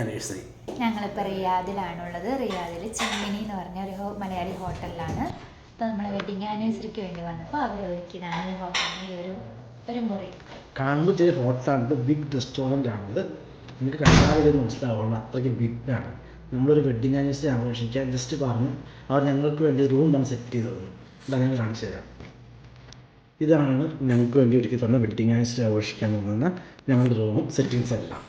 Anniversary. ഞങ്ങളിപ്പോൾ റിയാദിലാണുള്ളത്. റിയാദിൽ ചിമ്മിനി എന്ന് പറഞ്ഞ ഒരു മലയാളി ഹോട്ടലിലാണ്. ഇപ്പോൾ നമ്മൾ വെഡിങ് ആനിവേഴ്സറിക്ക് വേണ്ടി വന്നപ്പോൾ അവർ ഒരുക്കിയതാണ് ഈ ഹോട്ടലിൽ ഒരു മുറി. കാണുമ്പോൾ ചെറിയ ഹോട്ടലാണ്, ബിഗ് റെസ്റ്റോറൻ്റ് ആണത്. നിങ്ങൾക്ക് കണ്ടാൽ മനസ്സിലാവുള്ളൂ, അത്രയ്ക്ക് ബിഗാണ്. നമ്മളൊരു വെഡിങ് ആനിവേഴ്സറി ആഘോഷിക്കാൻ ജസ്റ്റ് പറഞ്ഞു അവർ ഞങ്ങൾക്ക് വേണ്ടി റൂമാണ് സെറ്റ് ചെയ്തത്. ഇതാണ് ഞാൻ കാണിച്ചു തരാം. ഇതാണ് ഞങ്ങൾക്ക് വേണ്ടി ഒരുക്കി തന്ന വെഡിങ് ആനിവേഴ്സറി ആഘോഷിക്കാൻ പോകുന്ന ഞങ്ങളുടെ റൂമും സെറ്റിങ്സ് എല്ലാം.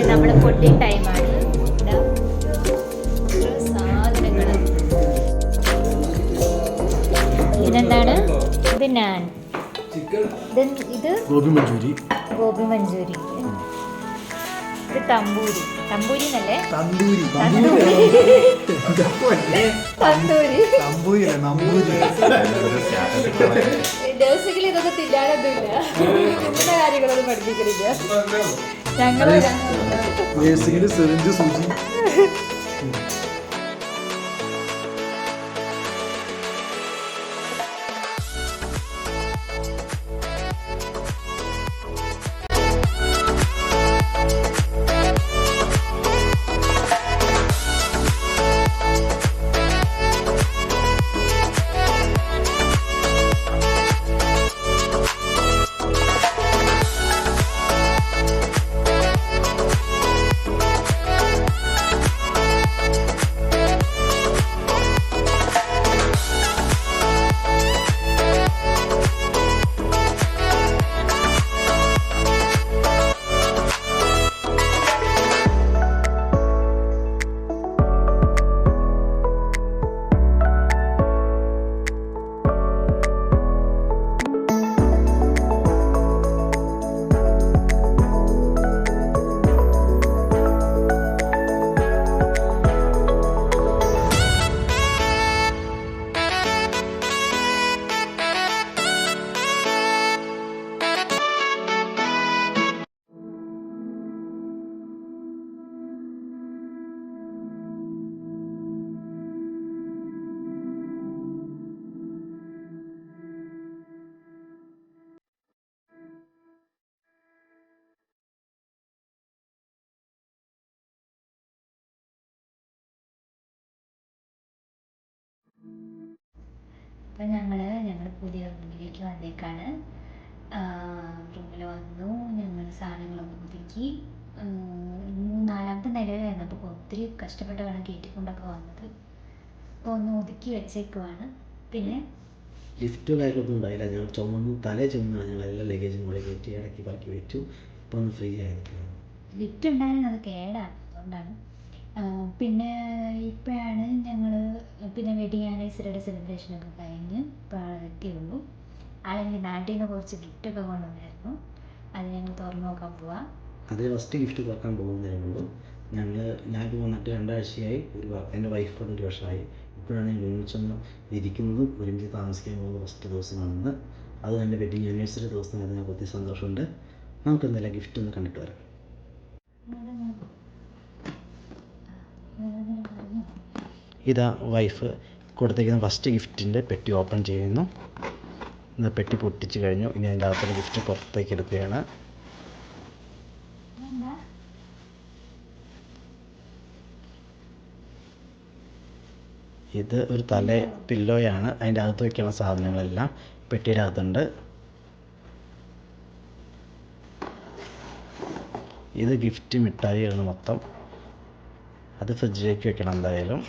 നമ്മുടെ ഫുഡിങ് ടൈമാണ്. സാധനങ്ങൾ ഇതെന്താണ്? ഇത് നാൻ, ഇത് ഗോബി മഞ്ചൂരി, ഇത് തമ്പൂരി എന്നല്ലേ? ദിവസങ്ങളിൽ ഇതൊക്കെ തിന്നാനൊന്നുമില്ല, ഇങ്ങനത്തെ കാര്യങ്ങളൊന്നും പഠിപ്പിക്കുന്നില്ല ഞങ്ങള്. അപ്പം ഞങ്ങൾ പുതിയ റൂമിലേക്ക് വന്നേക്കാണ്. റൂമിൽ വന്നു, ഞങ്ങൾ സാധനങ്ങളൊക്കെ ഒതുക്കി. നാലാമത്തെ നിലയിലായിരുന്നു, അപ്പോൾ ഒത്തിരി കഷ്ടപ്പെട്ട് വേണം കയറ്റിക്കൊണ്ടൊക്കെ വന്നത്. അപ്പോൾ ഒന്ന് ഒതുക്കി വെച്ചേക്കുവാണ്. പിന്നെ ലിഫ്റ്റ് കാര്യങ്ങളൊന്നും ഉണ്ടായില്ല. ഞങ്ങൾ തലേ ചുമന്നാണ് ഞങ്ങൾ എല്ലാ ലഗേജും കൂടെ കയറ്റി ഇടയ്ക്ക് പറക്കി വെച്ചു. ഇപ്പോൾ ഒന്ന് ഫ്രീ ആയിരിക്കും. ലിഫ്റ്റ് ഉണ്ടായിരുന്നു, അത് കേടാണ്, അതുകൊണ്ടാണ്. പിന്നെ ഇപ്പോഴാണ് ഞങ്ങൾ പിന്നെ വെഡിങ് ആനിവേഴ്സറിയുടെ സെലിബ്രേഷനൊക്കെ കഴിഞ്ഞ് ഇപ്പോൾ എത്തിയുള്ളൂ. ആളെങ്കിൽ നാട്ടിൽ നിന്ന് കുറച്ച് ഗിഫ്റ്റൊക്കെ കൊണ്ടുവന്നായിരുന്നു. അത് ഞങ്ങൾ തുറന്നു നോക്കാൻ പോവാം. അത് ഫസ്റ്റ് ഗിഫ്റ്റ് തുറക്കാൻ പോകുന്നതിനുള്ളൂ. ഞാനിപ്പോൾ വന്നിട്ട് 2 ആഴ്ചയായി. എൻ്റെ വൈഫ് 1 വർഷമായി. ഇപ്പോഴാണ് ഞങ്ങൾ ഒരുമിച്ചൊന്ന് ഇരിക്കുന്നതും ഒരുമിച്ച് താമസിക്കാൻ പോകുന്ന ഫസ്റ്റ് ദിവസമാണെന്ന്. അത് എൻ്റെ വെഡിങ് ആനിവേഴ്സറി ദിവസം ഞങ്ങൾക്ക് ഒത്തിരി സന്തോഷമുണ്ട്. നമുക്ക് എന്തെങ്കിലും ഗിഫ്റ്റ് ഒന്ന് കണ്ടിട്ട് വരാം. ഇതാ വൈഫ് കൊടുത്തേക്കുന്ന ഫസ്റ്റ് ഗിഫ്റ്റിൻ്റെ പെട്ടി ഓപ്പൺ ചെയ്യുന്നു. ഇന്ന് പെട്ടി പൊട്ടിച്ച് കഴിഞ്ഞു. ഇനി അതിൻ്റെ അകത്തുള്ള ഗിഫ്റ്റ് പുറത്തേക്ക് എടുക്കുകയാണ്. ഇത് ഒരു പില്ലോയാണ്. അതിൻ്റെ അകത്ത് വയ്ക്കാനുള്ള സാധനങ്ങളെല്ലാം പെട്ടിയുടെ അകത്തുണ്ട്. ഇത് ഗിഫ്റ്റ് മിഠായിയാണ് മൊത്തം. അത് ഫ്രിഡ്ജിലേക്ക് വെക്കണം എന്തായാലും.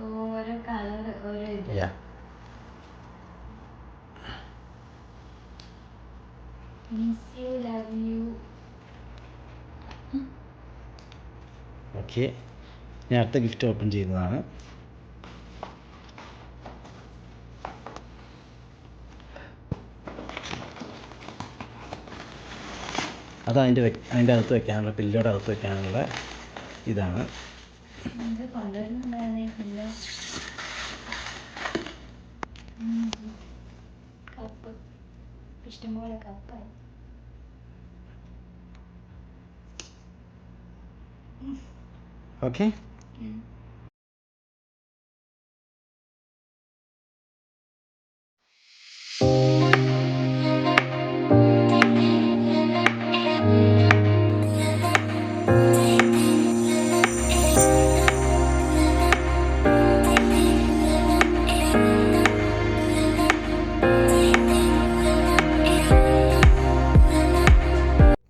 ഓരോ കളർ ഓരോ ഇത്. ഓക്കെ, ഞാൻ അടുത്ത ഗിഫ്റ്റ് ഓപ്പൺ ചെയ്യുന്നതാണ്. അത് അതിൻ്റെ അകത്ത് വെക്കാനുള്ള പില്ലോയുടെ അകത്ത് വെക്കാനുള്ള ഇതാണ്. ഇഷ്ടംപോലെ കപ്പായി. ഓക്കെ,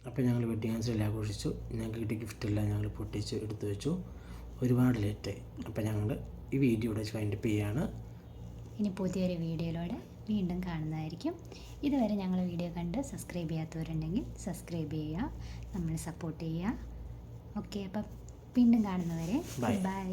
അപ്പോൾ ഞങ്ങൾ വെഡിങ് ആനിവേഴ്സറി ആഘോഷിച്ചു. ഞങ്ങൾക്ക് കിട്ടിയ ഗിഫ്റ്റെല്ലാം ഞങ്ങൾ പൊട്ടിച്ച് എടുത്തു വെച്ചു. ഒരുപാട് ലേറ്റായി. അപ്പോൾ ഞങ്ങൾ ഈ വീഡിയോ ഇവിടെ വൈൻഡപ്പ് ചെയ്യുകയാണ്. ഇനി പുതിയൊരു വീഡിയോയിലൂടെ വീണ്ടും കാണുന്നതായിരിക്കും. ഇതുവരെ ഞങ്ങൾ വീഡിയോ കണ്ട് സബ്സ്ക്രൈബ് ചെയ്യാത്തവരുണ്ടെങ്കിൽ സബ്സ്ക്രൈബ് ചെയ്യുക, നമ്മൾ സപ്പോർട്ട് ചെയ്യുക. ഓക്കെ, അപ്പം വീണ്ടും കാണുന്നവരെ ബൈ.